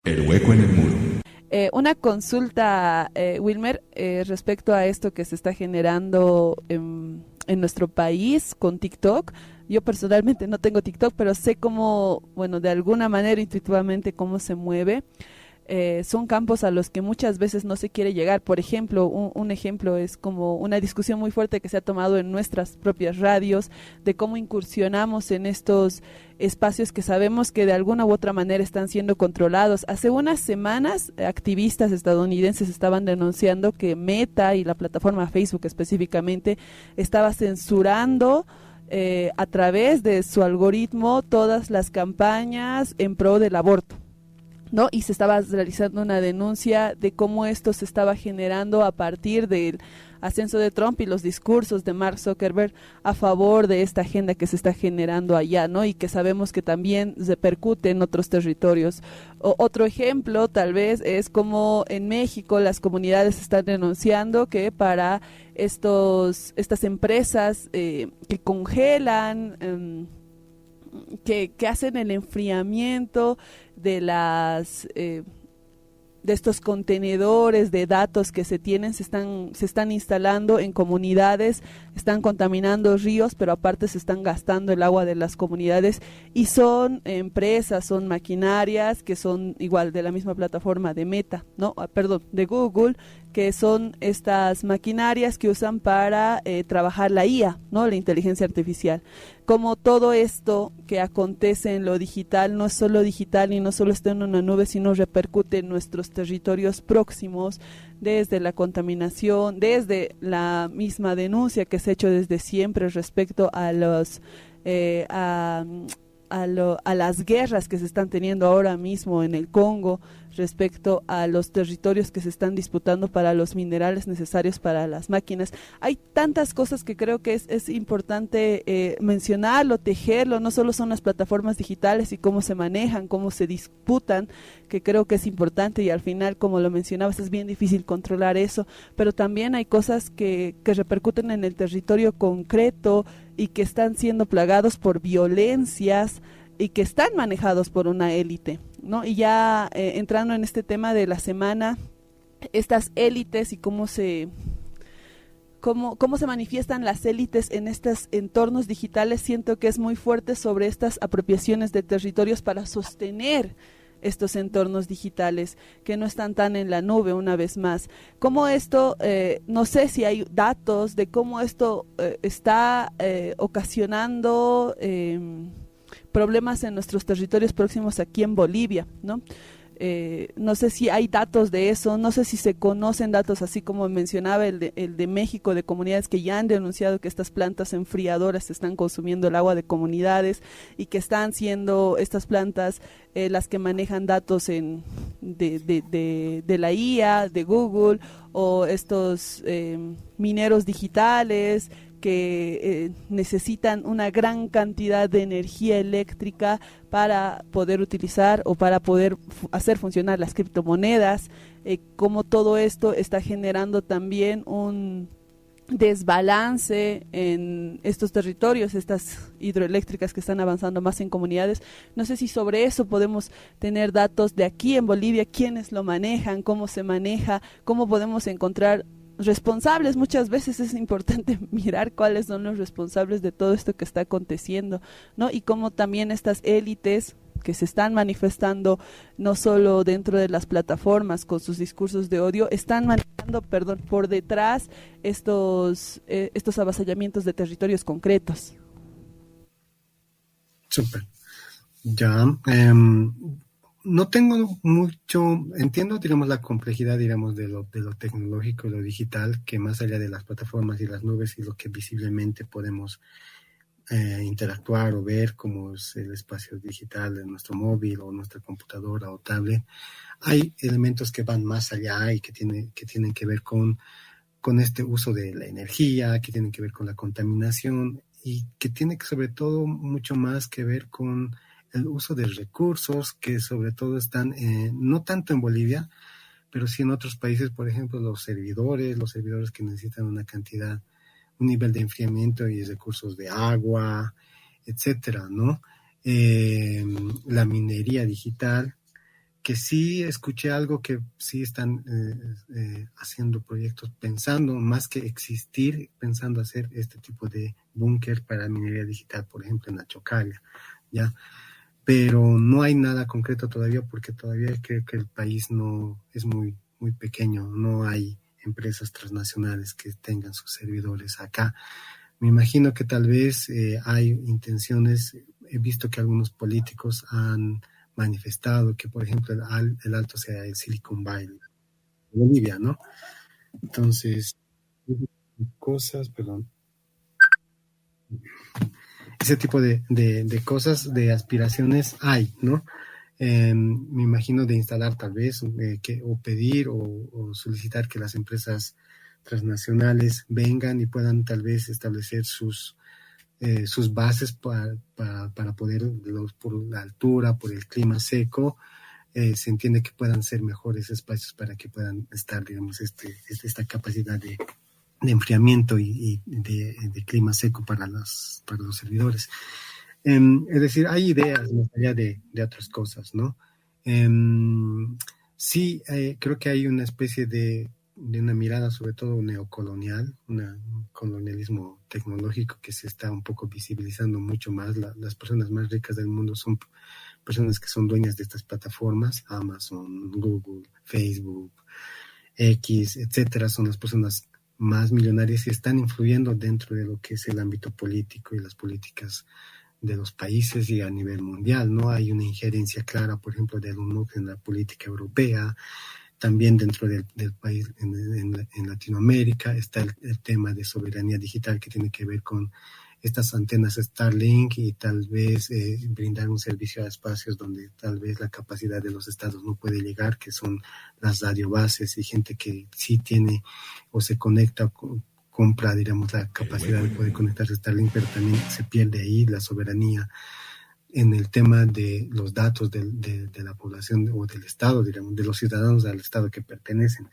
El hueco en el muro. Una consulta, Wilmer, respecto a esto que se está generando en nuestro país con TikTok. Yo personalmente no tengo TikTok, pero sé cómo, bueno, de alguna manera intuitivamente cómo se mueve. Son campos a los que muchas veces no se quiere llegar. Por ejemplo, un ejemplo es como una discusión muy fuerte que se ha tomado en nuestras propias radios de cómo incursionamos en estos espacios que sabemos que de alguna u otra manera están siendo controlados. Hace unas semanas, activistas estadounidenses estaban denunciando que Meta y la plataforma Facebook específicamente estaba censurando a través de su algoritmo todas las campañas en pro del aborto. ¿No? Y se estaba realizando una denuncia de cómo esto se estaba generando a partir del ascenso de Trump y los discursos de Mark Zuckerberg a favor de esta agenda que se está generando allá, ¿no? Y que sabemos que también repercute en otros territorios. Otro ejemplo tal vez es como en México las comunidades están denunciando que para estas empresas que congelan que hacen el enfriamiento de de estos contenedores de datos que se tienen, se están instalando en comunidades, están contaminando ríos, pero aparte se están gastando el agua de las comunidades y son empresas, son maquinarias que son igual de la misma plataforma de Meta, ¿no? Perdón, de Google, que son estas maquinarias que usan para trabajar la IA, ¿no? La inteligencia artificial. Como todo esto que acontece en lo digital no es solo digital y no solo está en una nube, sino repercute en nuestros territorios próximos, desde la contaminación, desde la misma denuncia que se ha hecho desde siempre respecto a los a las guerras que se están teniendo ahora mismo en el Congo respecto a los territorios que se están disputando para los minerales necesarios para las máquinas. Hay tantas cosas que creo que es importante mencionarlo, tejerlo, no solo son las plataformas digitales y cómo se manejan, cómo se disputan, que creo que es importante y al final, como lo mencionabas, es bien difícil controlar eso, pero también hay cosas que repercuten en el territorio concreto y que están siendo plagados por violencias y que están manejados por una élite, ¿no? Y ya entrando en este tema de la semana, estas élites y cómo se manifiestan las élites en estos entornos digitales, siento que es muy fuerte sobre estas apropiaciones de territorios para sostener estos entornos digitales que no están tan en la nube una vez más. Cómo esto, no sé si hay datos de cómo esto está ocasionando problemas en nuestros territorios próximos aquí en Bolivia, ¿no? No sé si hay datos de eso, no sé si se conocen datos así como mencionaba el de México, de comunidades que ya han denunciado que estas plantas enfriadoras están consumiendo el agua de comunidades y que están siendo estas plantas las que manejan datos de la IA, de Google o estos mineros digitales que necesitan una gran cantidad de energía eléctrica para poder utilizar o para poder hacer funcionar las criptomonedas, como todo esto está generando también un desbalance en estos territorios, estas hidroeléctricas que están avanzando más en comunidades. No sé si sobre eso podemos tener datos de aquí en Bolivia, quiénes lo manejan, cómo se maneja, cómo podemos encontrar responsables. Muchas veces es importante mirar cuáles son los responsables de todo esto que está aconteciendo, ¿no? Y cómo también estas élites que se están manifestando no solo dentro de las plataformas con sus discursos de odio, están manejando, perdón, por detrás estos avasallamientos de territorios concretos. Súper. Ya, no tengo mucho, entiendo, digamos, la complejidad, digamos, de lo tecnológico y lo digital, que más allá de las plataformas y las nubes y lo que visiblemente podemos interactuar o ver, como es el espacio digital de nuestro móvil o nuestra computadora o tablet, hay elementos que van más allá y que tienen que ver con este uso de la energía, que tienen que ver con la contaminación y que tiene sobre todo mucho más que ver con el uso de recursos que sobre todo están, no tanto en Bolivia, pero sí en otros países, por ejemplo, los servidores que necesitan un nivel de enfriamiento y recursos de agua, etcétera, ¿no? La minería digital, que sí escuché algo que sí están haciendo proyectos pensando, más que existir, pensando hacer este tipo de búnker para minería digital, por ejemplo, en Achocalla, ¿ya? Pero no hay nada concreto todavía porque todavía creo que el país no es muy, muy pequeño, no hay empresas transnacionales que tengan sus servidores acá. Me imagino que tal vez hay intenciones, he visto que algunos políticos han manifestado que, por ejemplo, el alto sea el Silicon Valley, Bolivia, ¿no? Entonces, cosas, perdón, ese tipo de cosas, de aspiraciones hay, ¿no? Me imagino de instalar tal vez, o pedir o solicitar que las empresas transnacionales vengan y puedan tal vez establecer sus bases para poder, por la altura, por el clima seco, se entiende que puedan ser mejores espacios para que puedan estar, digamos, esta capacidad de enfriamiento y de clima seco para los servidores. Es decir, hay ideas más allá de otras cosas, ¿no? Sí, creo que hay una especie de una mirada sobre todo neocolonial, un colonialismo tecnológico que se está un poco visibilizando mucho más. Las personas más ricas del mundo son personas que son dueñas de estas plataformas, Amazon, Google, Facebook, X, etcétera, son las personas más millonarias y están influyendo dentro de lo que es el ámbito político y las políticas de los países y a nivel mundial, ¿no? Hay una injerencia clara, por ejemplo, de Elon Musk en la política europea, también dentro del país, en Latinoamérica, está el tema de soberanía digital que tiene que ver con estas antenas Starlink y tal vez brindar un servicio a espacios donde tal vez la capacidad de los estados no puede llegar, que son las radiobases y gente que sí tiene o se conecta compra, digamos, la capacidad de poder conectarse a Starlink, pero también se pierde ahí la soberanía en el tema de los datos de la población o del Estado, digamos, de los ciudadanos al Estado que pertenecen.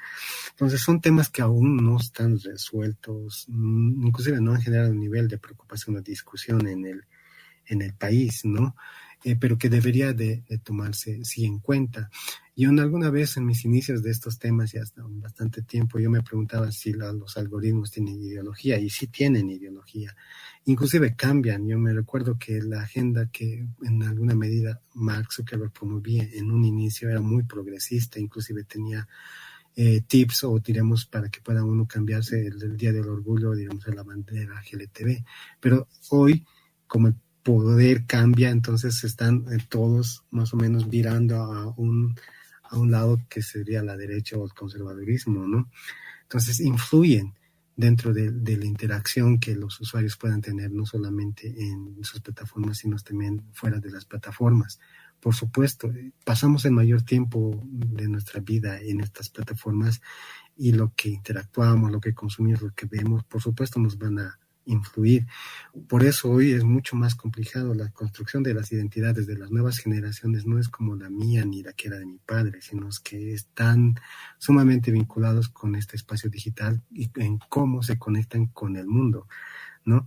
Entonces son temas que aún no están resueltos, inclusive no han generado un nivel de preocupación o discusión en el país, ¿no? Pero que debería de tomarse sí en cuenta. Yo alguna vez en mis inicios de estos temas, ya hasta bastante tiempo, yo me preguntaba si los algoritmos tienen ideología, y sí tienen ideología. Inclusive cambian. Yo me recuerdo que la agenda que en alguna medida Mark Zuckerberg promovía en un inicio era muy progresista, inclusive tenía tips o diremos para que pueda uno cambiarse el Día del Orgullo, digamos, a la bandera LGTB. Pero hoy, como el poder cambia, entonces están todos más o menos virando a un lado que sería la derecha o el conservadurismo, ¿no? Entonces influyen dentro de la interacción que los usuarios puedan tener, no solamente en sus plataformas, sino también fuera de las plataformas. Por supuesto, pasamos el mayor tiempo de nuestra vida en estas plataformas y lo que interactuamos, lo que consumimos, lo que vemos, por supuesto nos van a influir. Por eso hoy es mucho más complicado la construcción de las identidades de las nuevas generaciones. No es como la mía ni la que era de mi padre, sino que están sumamente vinculados con este espacio digital y en cómo se conectan con el mundo, ¿no?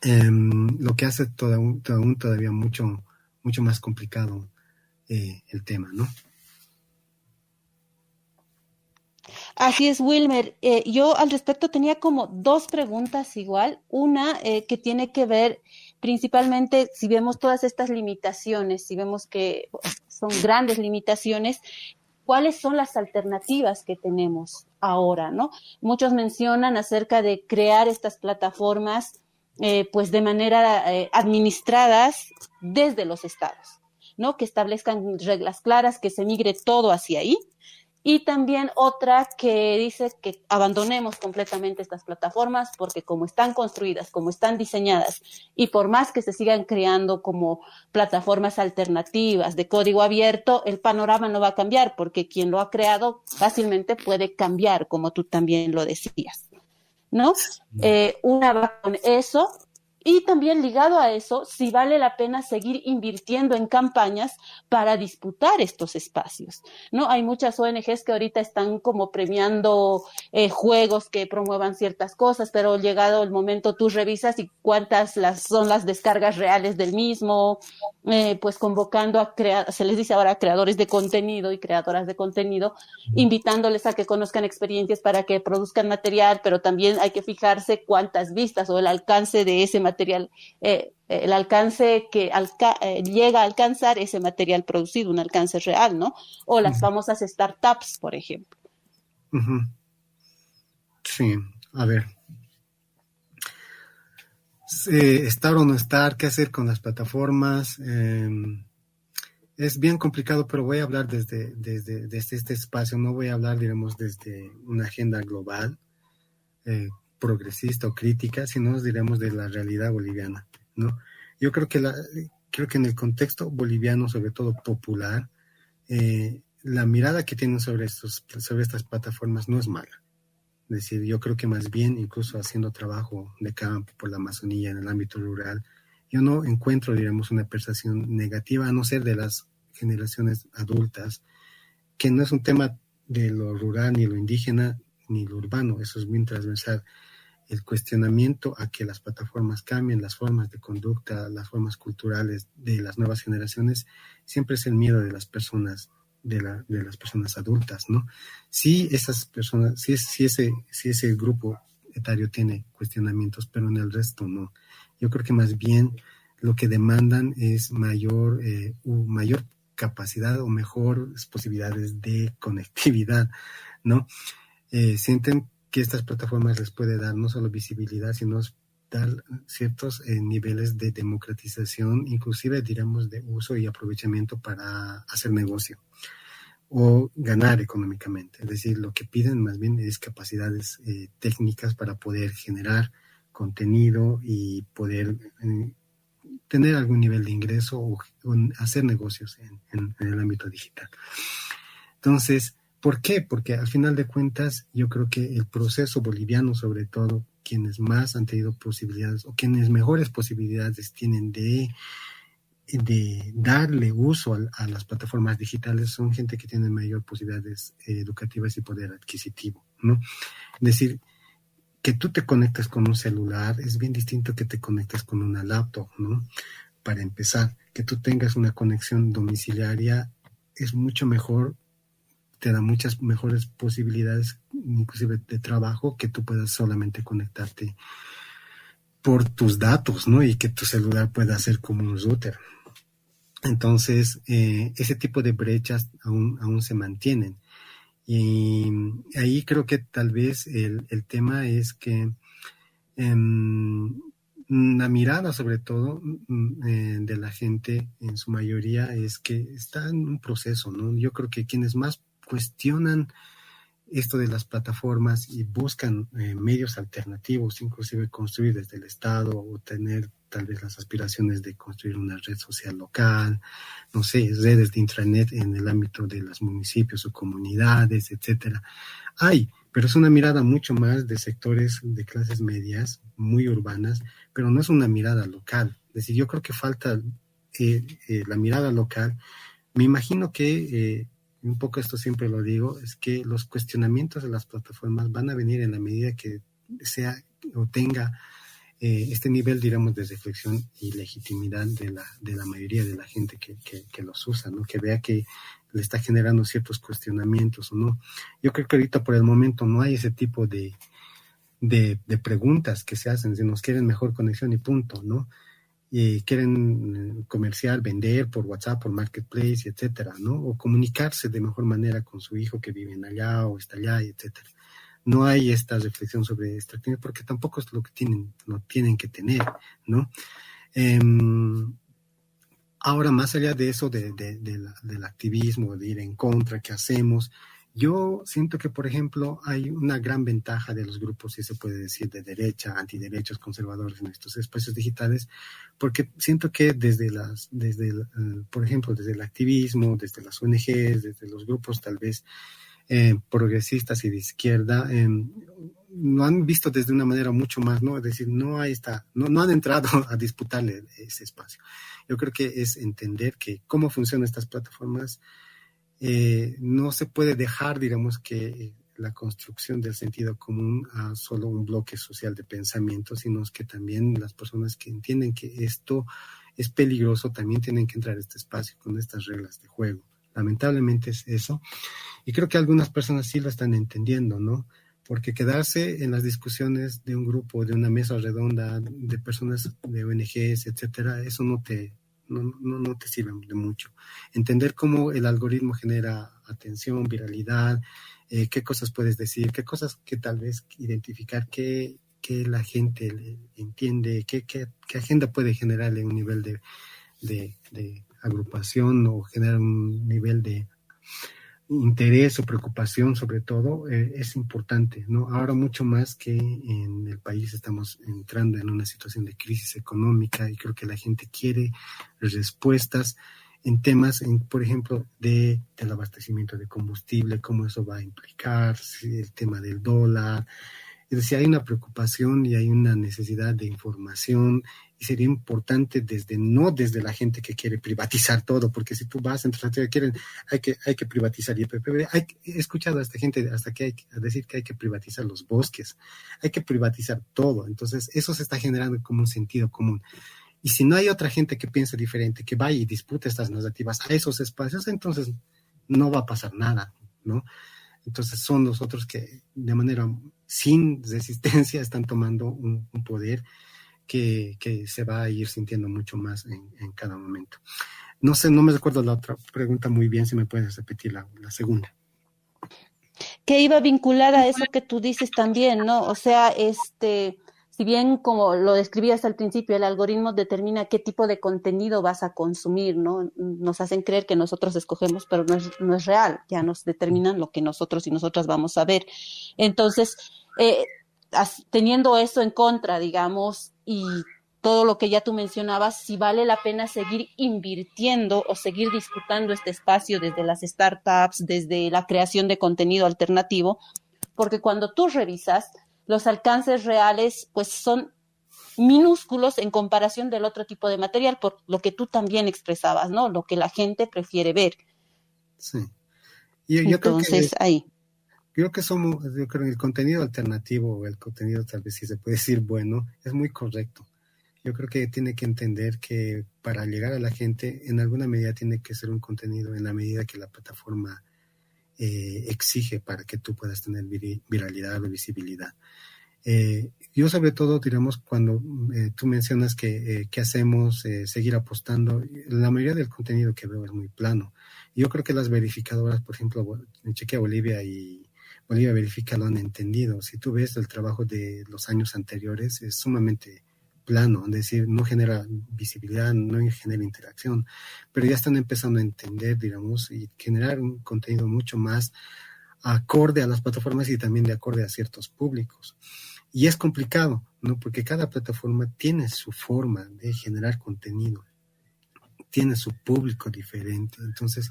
Lo que hace todavía mucho más complicado el tema, ¿no? Así es, Wilmer. Yo al respecto tenía como dos preguntas igual. Una que tiene que ver principalmente si vemos todas estas limitaciones, si vemos que son grandes limitaciones, ¿cuáles son las alternativas que tenemos ahora, ¿no? Muchos mencionan acerca de crear estas plataformas pues de manera administradas desde los estados, ¿no? Que establezcan reglas claras, que se migre todo hacia ahí. Y también otra que dice que abandonemos completamente estas plataformas porque como están construidas, como están diseñadas y por más que se sigan creando como plataformas alternativas de código abierto, el panorama no va a cambiar porque quien lo ha creado fácilmente puede cambiar, como tú también lo decías, ¿no? Una va con eso Y también ligado a eso, si vale la pena seguir invirtiendo en campañas para disputar estos espacios, ¿no? Hay muchas ONGs que ahorita están como premiando juegos que promuevan ciertas cosas, pero llegado el momento tú revisas y cuántas son las descargas reales del mismo, pues convocando se les dice ahora creadores de contenido y creadoras de contenido, invitándoles a que conozcan experiencias para que produzcan material, pero también hay que fijarse cuántas vistas o el alcance de ese material, el alcance que llega a alcanzar ese material producido, un alcance real, ¿no? O las famosas startups, por ejemplo. Uh-huh. Sí, a ver. Estar o no estar, qué hacer con las plataformas. Es bien complicado, pero voy a hablar desde este espacio, no voy a hablar, digamos, desde una agenda global, progresista o crítica, sino diremos de la realidad boliviana, ¿no? Yo creo que en el contexto boliviano, sobre todo popular, la mirada que tienen sobre estas plataformas no es mala. Es decir, yo creo que más bien, incluso haciendo trabajo de campo por la Amazonía en el ámbito rural, yo no encuentro, digamos, una percepción negativa, a no ser de las generaciones adultas, que no es un tema de lo rural, ni lo indígena, ni lo urbano, eso es bien transversal. El cuestionamiento a que las plataformas cambien las formas de conducta, las formas culturales de las nuevas generaciones, siempre es el miedo de las personas, de las personas adultas, ¿no? Si esas personas, si ese grupo etario tiene cuestionamientos, pero en el resto no. Yo creo que más bien lo que demandan es mayor capacidad o mejores posibilidades de conectividad, ¿no? Sienten que estas plataformas les puede dar no solo visibilidad, sino dar ciertos niveles de democratización, inclusive, diríamos, de uso y aprovechamiento para hacer negocio o ganar económicamente. Es decir, lo que piden más bien es capacidades técnicas para poder generar contenido y poder tener algún nivel de ingreso o hacer negocios en el ámbito digital. Entonces, ¿por qué? Porque al final de cuentas, yo creo que el proceso boliviano, sobre todo, quienes más han tenido posibilidades o quienes mejores posibilidades tienen de darle uso a las plataformas digitales son gente que tiene mayor posibilidades educativas y poder adquisitivo, ¿no? Es decir, que tú te conectes con un celular es bien distinto que te conectes con una laptop, ¿no? Para empezar, que tú tengas una conexión domiciliaria es mucho mejor, te da muchas mejores posibilidades, inclusive de trabajo, que tú puedas solamente conectarte por tus datos, ¿no? Y que tu celular pueda ser como un router. Entonces, ese tipo de brechas aún se mantienen. Y ahí creo que tal vez el tema es que la mirada, sobre todo, de la gente, en su mayoría, es que está en un proceso, ¿no? Yo creo que quienes más cuestionan esto de las plataformas y buscan medios alternativos, inclusive construir desde el Estado o tener tal vez las aspiraciones de construir una red social local, no sé, redes de intranet en el ámbito de los municipios o comunidades, etcétera. Pero es una mirada mucho más de sectores de clases medias, muy urbanas, pero no es una mirada local. Es decir, yo creo que falta la mirada local. Me imagino que un poco esto siempre lo digo, es que los cuestionamientos de las plataformas van a venir en la medida que sea o tenga este nivel, digamos, de reflexión y legitimidad de la mayoría de la gente que los usa, ¿no? Que vea que le está generando ciertos cuestionamientos o no. Yo creo que ahorita por el momento no hay ese tipo de preguntas que se hacen, si nos quieren mejor conexión y punto, ¿no? Y quieren comerciar, vender por WhatsApp, por Marketplace, etcétera, ¿no? O comunicarse de mejor manera con su hijo que vive allá o está allá, etcétera. No hay esta reflexión sobre esta actividad porque tampoco es lo tienen que tener, ¿no? Ahora, más allá de eso, del activismo, de ir en contra, ¿qué hacemos? Yo siento que, por ejemplo, hay una gran ventaja de los grupos, si se puede decir, de derecha, antiderechos, conservadores en estos espacios digitales, porque siento que por ejemplo, desde el activismo, desde las ONGs, desde los grupos tal vez progresistas y de izquierda, lo han visto desde una manera mucho más, ¿no? Es decir, no han entrado a disputarle ese espacio. Yo creo que es entender que cómo funcionan estas plataformas. No se puede dejar, digamos, que la construcción del sentido común a solo un bloque social de pensamiento, sino que también las personas que entienden que esto es peligroso también tienen que entrar a este espacio con estas reglas de juego. Lamentablemente es eso. Y creo que algunas personas sí lo están entendiendo, ¿no? Porque quedarse en las discusiones de un grupo, de una mesa redonda, de personas de ONGs, etcétera, eso no te sirve de mucho. Entender cómo el algoritmo genera atención, viralidad, qué cosas puedes decir, qué cosas que tal vez identificar, qué la gente entiende, qué agenda puede generarle un nivel de agrupación o generar un nivel de interés o preocupación sobre todo, es importante, ¿no? Ahora mucho más que en el país estamos entrando en una situación de crisis económica y creo que la gente quiere respuestas en temas, por ejemplo, del abastecimiento de combustible, cómo eso va a implicar, el tema del dólar. Es decir, hay una preocupación y hay una necesidad de información y sería importante no desde la gente que quiere privatizar todo, porque si tú vas entre la que hay que privatizar IPPB, he escuchado a esta gente a decir que hay que privatizar los bosques, hay que privatizar todo. Entonces, eso se está generando como un sentido común. Y si no hay otra gente que piense diferente, que vaya y dispute estas narrativas a esos espacios, entonces no va a pasar nada, ¿no? Entonces son los otros que de manera sin resistencia están tomando un poder que se va a ir sintiendo mucho más en cada momento. No sé, no me recuerdo la otra pregunta muy bien, si me puedes repetir la segunda. Que iba vinculada a eso que tú dices también, ¿no? O sea, si bien como lo describías al principio, el algoritmo determina qué tipo de contenido vas a consumir, ¿no? Nos hacen creer que nosotros escogemos, pero no es real, ya nos determinan lo que nosotros y nosotras vamos a ver. Entonces, teniendo eso en contra, digamos, y todo lo que ya tú mencionabas, si vale la pena seguir invirtiendo o seguir disputando este espacio desde las startups, desde la creación de contenido alternativo, porque cuando tú revisas, los alcances reales pues son minúsculos en comparación del otro tipo de material, por lo que tú también expresabas, ¿no? Lo que la gente prefiere ver. Sí. Entonces, ahí. Yo creo que el contenido alternativo o el contenido tal vez si se puede decir bueno, es muy correcto. Yo creo que tiene que entender que para llegar a la gente, en alguna medida tiene que ser un contenido en la medida que la plataforma exige para que tú puedas tener viralidad o visibilidad. Yo sobre todo, digamos, cuando tú mencionas que hacemos, seguir apostando, la mayoría del contenido que veo es muy plano. Yo creo que las verificadoras, por ejemplo, en Chequea Bolivia y Bolivia Verifica lo han entendido. Si tú ves el trabajo de los años anteriores, es sumamente plano, es decir, no genera visibilidad, no genera interacción, pero ya están empezando a entender, digamos, y generar un contenido mucho más acorde a las plataformas y también de acorde a ciertos públicos. Y es complicado, ¿no? Porque cada plataforma tiene su forma de generar contenido, tiene su público diferente, entonces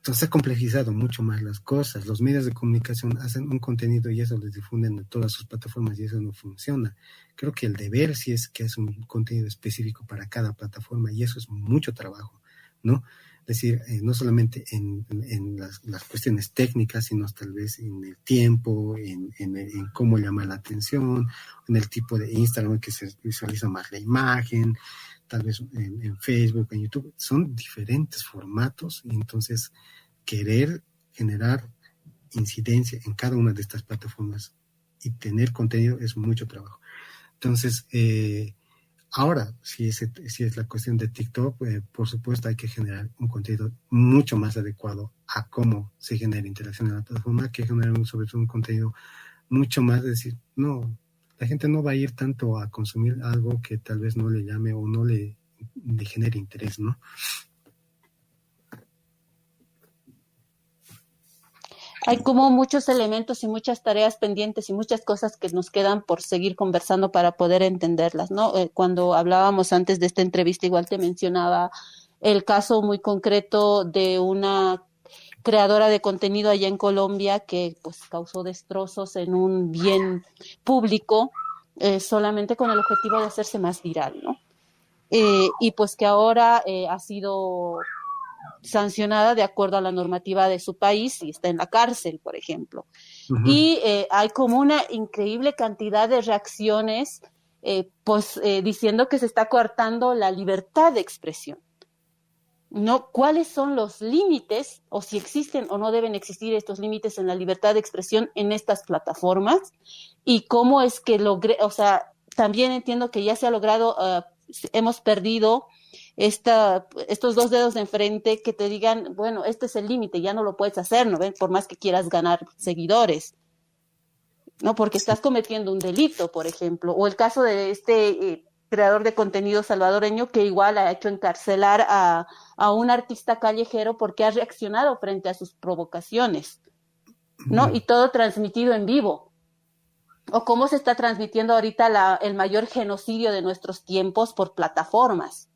se ha complejizado mucho más las cosas. Los medios de comunicación hacen un contenido y eso les difunden en todas sus plataformas y eso no funciona. Creo que el deber sí es que es un contenido específico para cada plataforma y eso es mucho trabajo, ¿no? Es decir, no solamente en las cuestiones técnicas, sino tal vez en el tiempo, en cómo llama la atención, en el tipo de Instagram que se visualiza más la imagen, tal vez en Facebook, en YouTube, son diferentes formatos y entonces querer generar incidencia en cada una de estas plataformas y tener contenido es mucho trabajo. Entonces, ahora, si es la cuestión de TikTok, por supuesto hay que generar un contenido mucho más adecuado a cómo se genera interacción en la plataforma, que generar sobre todo un contenido mucho más, es decir, no, la gente no va a ir tanto a consumir algo que tal vez no le llame o no le genere interés, ¿no? Hay como muchos elementos y muchas tareas pendientes y muchas cosas que nos quedan por seguir conversando para poder entenderlas, ¿no? Cuando hablábamos antes de esta entrevista, igual te mencionaba el caso muy concreto de una creadora de contenido allá en Colombia que pues causó destrozos en un bien público solamente con el objetivo de hacerse más viral, ¿no? Y pues que ahora ha sido sancionada de acuerdo a la normativa de su país y está en la cárcel, por ejemplo. Ujú. Y hay como una increíble cantidad de reacciones diciendo que se está coartando la libertad de expresión. ¿No? ¿Cuáles son los límites o si existen o no deben existir estos límites en la libertad de expresión en estas plataformas? Y cómo es que o sea, también entiendo que ya se ha logrado, hemos perdido estos dos dedos de enfrente que te digan, bueno, este es el límite, ya no lo puedes hacer, ¿no ven? Por más que quieras ganar seguidores, ¿no? Porque Sí. estás cometiendo un delito, por ejemplo. O el caso de creador de contenido salvadoreño que igual ha hecho encarcelar a un artista callejero porque ha reaccionado frente a sus provocaciones, ¿no? Mm. Y todo transmitido en vivo. O cómo se está transmitiendo ahorita el mayor genocidio de nuestros tiempos por plataformas,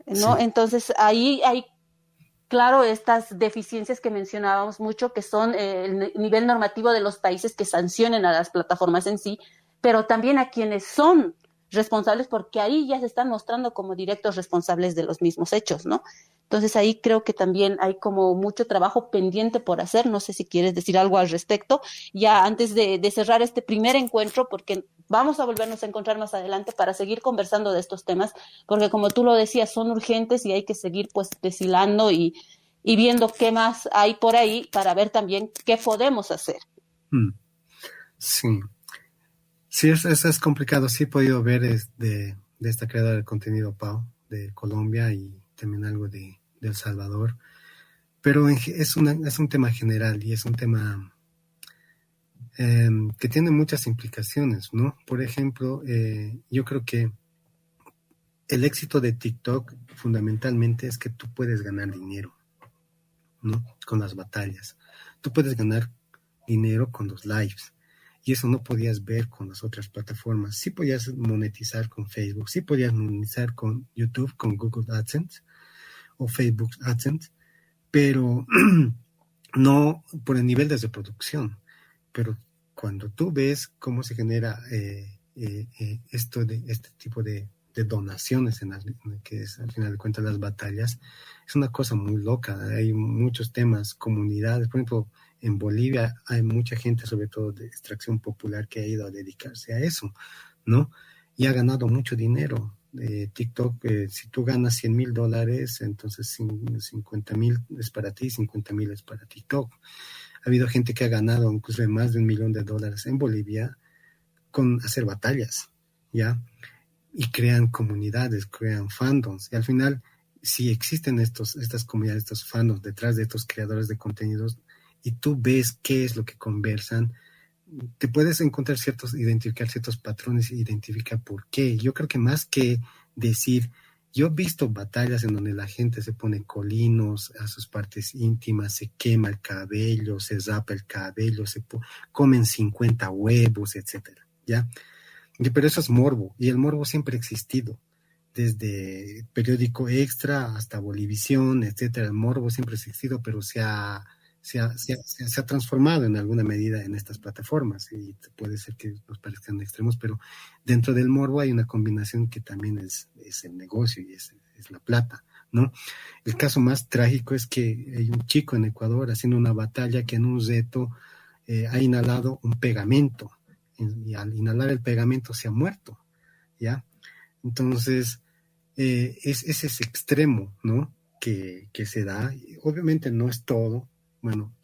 ¿no? Sí. Entonces ahí hay, claro, estas deficiencias que mencionábamos mucho, que son el nivel normativo de los países que sancionen a las plataformas en sí, pero también a quienes son responsables, porque ahí ya se están mostrando como directos responsables de los mismos hechos, ¿no? Entonces ahí creo que también hay como mucho trabajo pendiente por hacer. No sé si quieres decir algo al respecto, ya antes de cerrar este primer encuentro, porque vamos a volvernos a encontrar más adelante para seguir conversando de estos temas, porque como tú lo decías, son urgentes y hay que seguir pues deshilando y viendo qué más hay por ahí para ver también qué podemos hacer. Mm. Sí. Sí, es complicado. Sí he podido ver de esta creadora de contenido, Pau, de Colombia y también algo de El Salvador. Pero es un tema general y es un tema que tiene muchas implicaciones, ¿no? Por ejemplo, yo creo que el éxito de TikTok fundamentalmente es que tú puedes ganar dinero, ¿no? Con las batallas. Tú puedes ganar dinero con los lives. Y eso no podías ver con las otras plataformas. Sí podías monetizar con Facebook, sí podías monetizar con YouTube, con Google AdSense o Facebook AdSense, pero no por el nivel de reproducción. Pero cuando tú ves cómo se genera este tipo de donaciones que es al final de cuentas las batallas, es una cosa muy loca. Hay muchos temas, comunidades, por ejemplo, en Bolivia hay mucha gente, sobre todo de extracción popular, que ha ido a dedicarse a eso, ¿no? Y ha ganado mucho dinero. TikTok, si tú ganas $100,000, entonces 50,000 es para ti, 50,000 es para TikTok. Ha habido gente que ha ganado incluso más de $1,000,000 en Bolivia con hacer batallas, ¿ya? Y crean comunidades, crean fandoms. Y al final, si existen estas comunidades, estos fandoms detrás de estos creadores de contenidos, y tú ves qué es lo que conversan, te puedes encontrar identificar ciertos patrones e identificar por qué. Yo creo que más que decir, yo he visto batallas en donde la gente se pone colinos a sus partes íntimas, se quema el cabello, se rapa el cabello, comen 50 huevos, etcétera, ¿ya? Pero eso es morbo, y el morbo siempre ha existido. Desde periódico Extra hasta Bolivisión, etcétera, el morbo siempre ha existido, pero se ha transformado en alguna medida en estas plataformas, y puede ser que nos parezcan extremos, pero dentro del morbo hay una combinación que también es el negocio y es la plata, ¿no? El caso más trágico es que hay un chico en Ecuador haciendo una batalla que en un reto ha inhalado un pegamento, y al inhalar el pegamento se ha muerto, ¿ya? Entonces, es ese extremo, ¿no? Que se da. Obviamente no es todo. Bueno,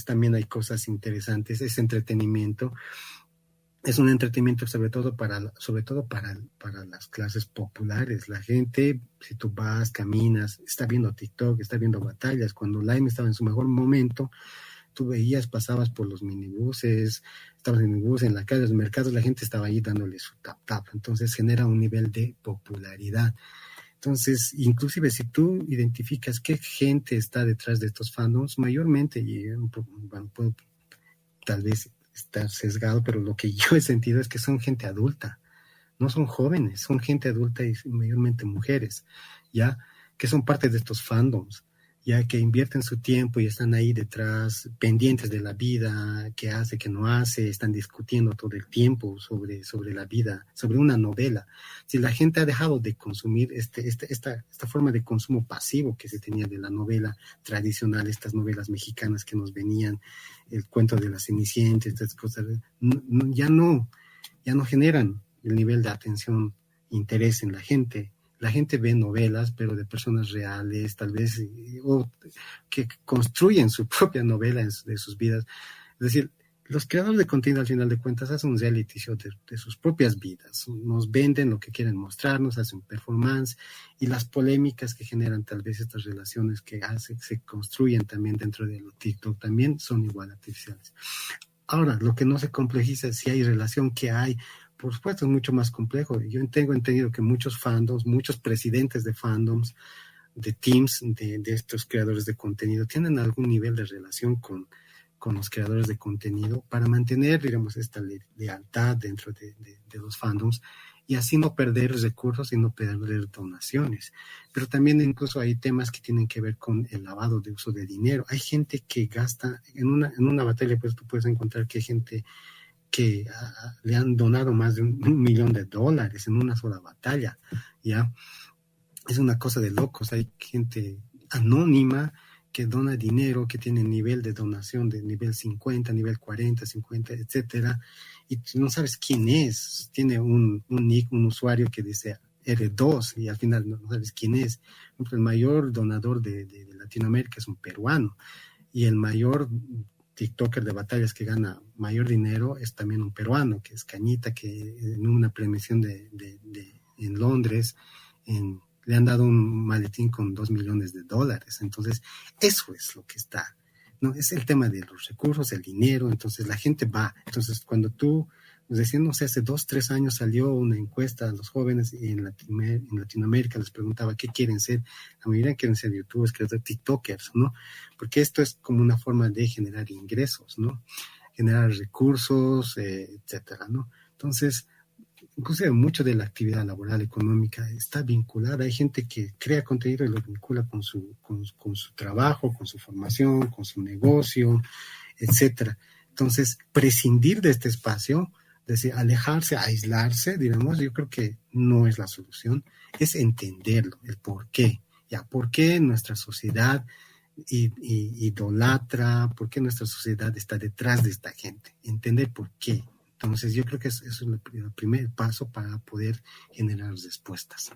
también hay cosas interesantes. Es entretenimiento. Es un entretenimiento sobre todo para las clases populares. La gente, si tú vas, caminas, está viendo TikTok, está viendo batallas. Cuando Line estaba en su mejor momento, tú veías, pasabas por los minibuses, estabas en el bus, en la calle, en los mercados, la gente estaba ahí dándole su tap. Entonces genera un nivel de popularidad. Entonces, inclusive si tú identificas qué gente está detrás de estos fandoms, mayormente, y bueno, puedo tal vez estar sesgado, pero lo que yo he sentido es que son gente adulta, no son jóvenes, son gente adulta y mayormente mujeres, ¿ya? Que son parte de estos fandoms. ya que invierten su tiempo y están ahí detrás, pendientes de la vida, qué hace, qué no hace, están discutiendo todo el tiempo sobre la vida, sobre una novela. Si la gente ha dejado de consumir esta forma de consumo pasivo que se tenía de la novela tradicional, estas novelas mexicanas que nos venían, el cuento de la Cenicienta, estas cosas, ya no generan el nivel de atención, interés en la gente. La gente ve novelas, pero de personas reales, tal vez, o que construyen su propia novela de sus vidas. Es decir, los creadores de contenido, al final de cuentas, hacen un reality show de sus propias vidas. Nos venden lo que quieren mostrarnos, hacen performance, y las polémicas que generan tal vez estas relaciones que se construyen también dentro de TikTok también son igual artificiales. Ahora, lo que no se complejiza es si hay relación, que hay. Por supuesto, es mucho más complejo. Yo tengo entendido que muchos fandoms, muchos presidentes de fandoms, de teams de estos creadores de contenido, tienen algún nivel de relación con los creadores de contenido para mantener, digamos, esta lealtad dentro de los fandoms y así no perder recursos y no perder donaciones. Pero también incluso hay temas que tienen que ver con el lavado de uso de dinero. Hay gente que gasta, en una batalla, pues tú puedes encontrar que hay gente que le han donado más de $1 millón en una sola batalla, ¿ya? Es una cosa de locos. Hay gente anónima que dona dinero, que tiene nivel de donación de nivel 50, nivel 40, 50, etcétera, y no sabes quién es. Tiene un nick, un usuario que dice R2, y al final no sabes quién es. El mayor donador de Latinoamérica es un peruano, y el mayor TikToker de batallas que gana mayor dinero es también un peruano, que es Cañita, que en una premiación en Londres le han dado un maletín con $2 millones. Entonces, eso es lo que está, ¿no? Es el tema de los recursos, el dinero. Entonces, la gente va. Entonces, cuando tú, pues decían, no sé, hace 2, 3 años salió una encuesta a los jóvenes en Latinoamérica, les preguntaba qué quieren ser. La mayoría quieren ser youtubers, quieren ser tiktokers, ¿no? Porque esto es como una forma de generar ingresos, ¿no? Generar recursos, etcétera, ¿no? Entonces, inclusive mucho de la actividad laboral económica está vinculada. Hay gente que crea contenido y lo vincula con su trabajo, con su formación, con su negocio, etcétera. Entonces, prescindir de este espacio, es decir, alejarse, aislarse, digamos, yo creo que no es la solución. Es entenderlo, el por qué. Ya, por qué nuestra sociedad idolatra, por qué nuestra sociedad está detrás de esta gente. Entender por qué. Entonces, yo creo que eso es el primer paso para poder generar respuestas.